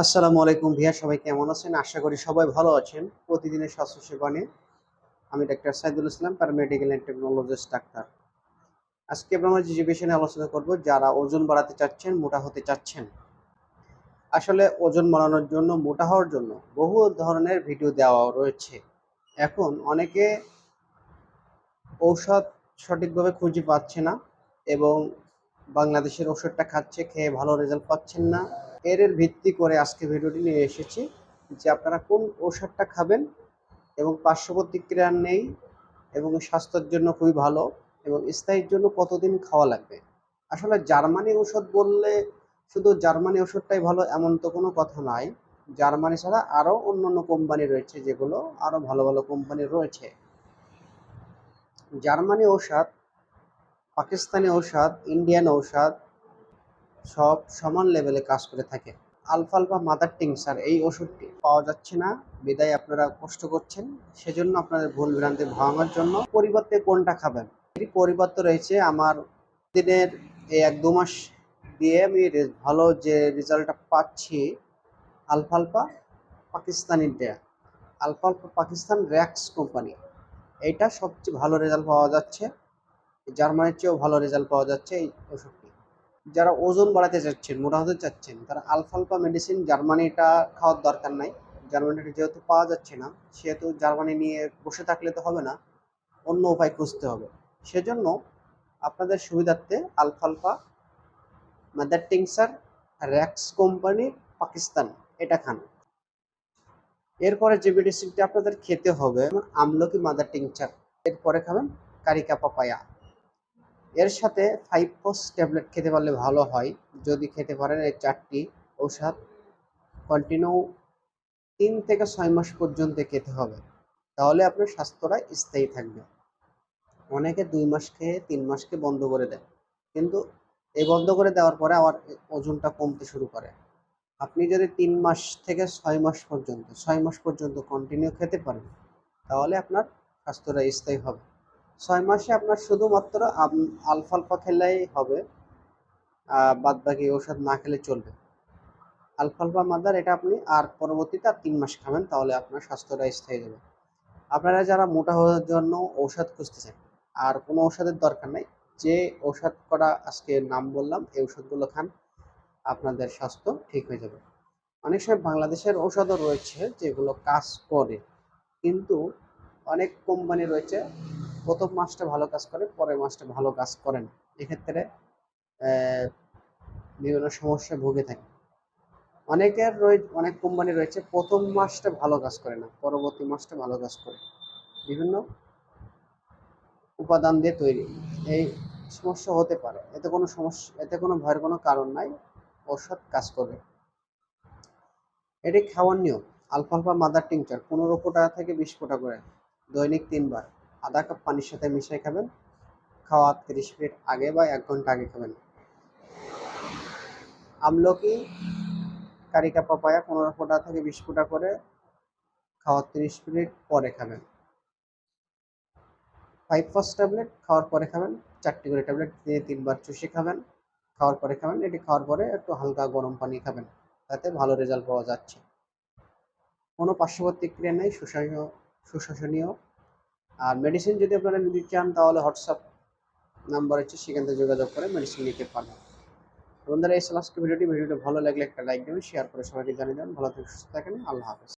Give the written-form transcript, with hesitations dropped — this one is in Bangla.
আসসালামু আলাইকুম ভিয়া, সবাই কেমন আছেন? আশা করি সবাই ভালো আছেন। প্রতিদিনের স্বাস্থ্য সেবা নিয়ে আমি doctor Saidul Islam, paramedical and technologist doctor. আজকে আমরা যে বিষয় নিয়ে আলোচনা করব, যারা ওজন বাড়াতে চাচ্ছেন, মোটা হতে চাচ্ছেন। আসলে ওজন বাড়ানোর জন্য, মোটা হওয়ার জন্য বহু ধরনের ভিডিও দেওয়া রয়েছে। এখন অনেকে ঔষধ সঠিকভাবে খুঁজে পাচ্ছে না এবং বাংলাদেশের ওষুধটা খাচ্ছে, খেয়ে ভালো রেজাল্ট পাচ্ছেন না। এর ভিত্তি করে আজকে ভিডিওটি নিয়ে এসেছি যে আপনারা কোন ঔষধটা খাবেন এবং পার্শ্ব প্রতিক্রিয়া নেই এবং স্বাস্থ্যের জন্য খুবই ভালো এবং স্থায়ীর জন্য কতদিন খাওয়া লাগবে। আসলে জার্মানি ওষুধ বললে শুধু জার্মানি ওষুধটাই ভালো এমন তো কোনো কথা নাই। জার্মানি ছাড়া আরও অন্যান্য কোম্পানি রয়েছে, যেগুলো আরও ভালো ভালো কোম্পানি রয়েছে। জার্মানি ঔষধ, পাকিস্তানি ঔষধ, ইন্ডিয়ান ঔষধ সব সমান লেভেলে কাজ করে থাকে। আলফালফা মাদার টিংচার এই ওষুধটি পাওয়া যাচ্ছে না, বিদায় আপনারা কষ্ট করছেন। সেজন্য আপনাদের ভুল ভ্রান্তি ভাঙার জন্য পরিবর্তে কোনটা খাবেন, এর পরিবর্তে রয়েছে আমার দিনের এই 1-2 মাস দিয়ে আমি ভালো যে রেজাল্টটা পাচ্ছি আলফালফা পাকিস্তানিটা, আলফালফা পাকিস্তান র্যাক্স কোম্পানি। এইটা সবচেয়ে ভালো রেজাল্ট পাওয়া যাচ্ছে, জার্মানির চেয়েও ভালো রেজাল্ট পাওয়া যাচ্ছে এই ওষুধটি। যারা ওজন বাড়াতে চাচ্ছেন, মোটা হতে চাচ্ছেন, তারা আলফালফা মেডিসিন জার্মানিটা খাওয়ার দরকার নাই। জার্মানিটা যেহেতু পাওয়া যাচ্ছে না, সেহেতু জার্মানি নিয়ে বসে থাকলে তো হবে না, অন্য উপায় খুঁজতে হবে। সেজন্য আপনাদের সুবিধার্থে আলফালফা মাদার টিংচার র্যাক্স কোম্পানির পাকিস্তান এটা খান। এরপরে যে মেডিসিনটি আপনাদের খেতে হবে আমলকি মাদার টিংচার। এরপরে খাবেন কারিকা পাপায়া। এর সাথে 5 ফস ট্যাবলেট খেতে পারলে ভালো হয়। যদি খেতে পারেন এই 4টি ঔষধ কন্টিনিউ 3 থেকে 6 মাস পর্যন্ত খেতে হবে, তাহলে আপনার স্বাস্থ্যটা স্থায়ী থাকবে। অনেকে 2 মাস খেয়ে 3 মাসকে বন্ধ করে দেয়, কিন্তু এই বন্ধ করে দেওয়ার পরে আবার ওজনটা কমতে শুরু করে। আপনি যদি 3 মাস থেকে 6 মাস পর্যন্ত 6 মাস পর্যন্ত কন্টিনিউ খেতে পারেন, তাহলে আপনার স্বাস্থ্যটা স্থায়ী হবে। 6 মাসে আপনার শুধুমাত্র আলফালফা খেলেই হবে, বাদ বাকি ওষুধ না খেলে চলবে। আলফালফা মাদার এটা আপনি আর পরবর্তীতে আর 3 মাস খাবেন, তাহলে আপনার স্বাস্থ্যটা স্থায়ী হবে। আপনারা যারা মোটা হওয়ার জন্য ঔষধ খুঁজতেছেন, আর কোনো ঔষধের দরকার নাই, যে ঔষধ করা আজকে নাম বললাম এই ওষুধগুলো খান, আপনাদের স্বাস্থ্য ঠিক হয়ে যাবে। অনেক সময় বাংলাদেশের ঔষধও রয়েছে যেগুলো কাজ করে, কিন্তু অনেক কোম্পানি রয়েছে প্রথম মাসটা ভালো কাজ করে, পরের মাসটা ভালো কাজ করে না। এক্ষেত্রে বিভিন্ন সমস্যায় ভুগে থাকে। অনেক কোম্পানি রয়েছে প্রথম মাসটা ভালো কাজ করে না, পরবর্তী মাসটা ভালো কাজ করে, বিভিন্ন উপাদান দিয়ে তৈরি। এই সমস্যা হতে পারে, এতে কোনো সমস্যা, এতে কোনো ভয়ের কোনো কারণ নাই, ঔষধ কাজ করবে। এটি খাওয়ার নিয়ম: আলফালফা মাদার টিংচার 15 ফোঁটা থেকে 20 ফোঁটা করে দৈনিক 3 বার আধা কাপ পানির সাথে মিশিয়ে খাবেন। খাওয়ার 30 মিনিট আগে বা 1 ঘন্টা আগে খাবেন। আমলকি কারিকা পাপায়া 15 ফোঁটা থেকে 20 ফোঁটা করে খাওয়ার 30 মিনিট পরে খাবেন। 5 ফস ট্যাবলেট খাওয়ার পরে খাবেন। 4টি করে ট্যাবলেট দিয়ে 3 বার চুষে খাবেন, খাওয়ার পরে খাবেন। এটি খাওয়ার পরে একটু হালকা গরম পানি খাবেন, তাতে ভালো রেজাল্ট পাওয়া যাচ্ছে। কোনো পার্শ্ব প্রতিক্রিয়া নেই, সুশাসনীয়। আর মেডিসিন যদি আপনারা নিতে চান, তাহলে হোয়াটসঅ্যাপ নাম্বার আছে, সেখান থেকে যোগাযোগ করে মেডিসিন নিতে পারবেন। বন্ধুরা, এই ছিল আজকের ভিডিওটি ভালো লাগলে একটা লাইক দেবেন, শেয়ার করে সবাইকে জানিয়ে দেবেন। ভালো থেকে সুস্থ থাকেন। আল্লাহ হাফেজ।